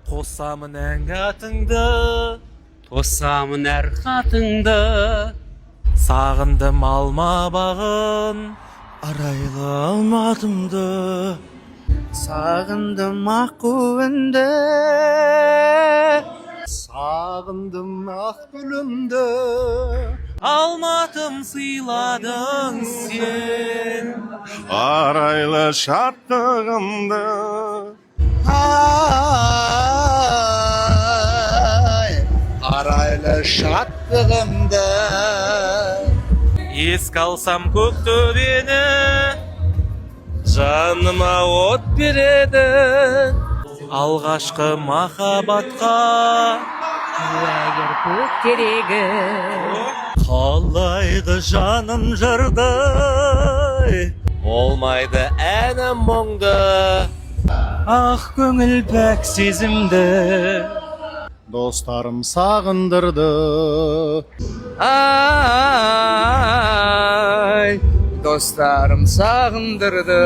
Тосамын ән атыңды, Тосамын әр хатыңды, сағындым алма бағын, Арайлы алматымды, сағындым аққуынды, сағындым ақ гүлімді. алматым сыйладың сен. Арайлы шаттығымды, арайлы шаттығымды. Еске алсам көк төбені, жаныма от береді. Алғашқы махаббатқа Куәгер көк терегі. қалайғы жаным жырдай, болмайды әнім мұңды. Ақ көңіл пәк сезімді, Достарым сағындырды, ай, достарым сағындырды.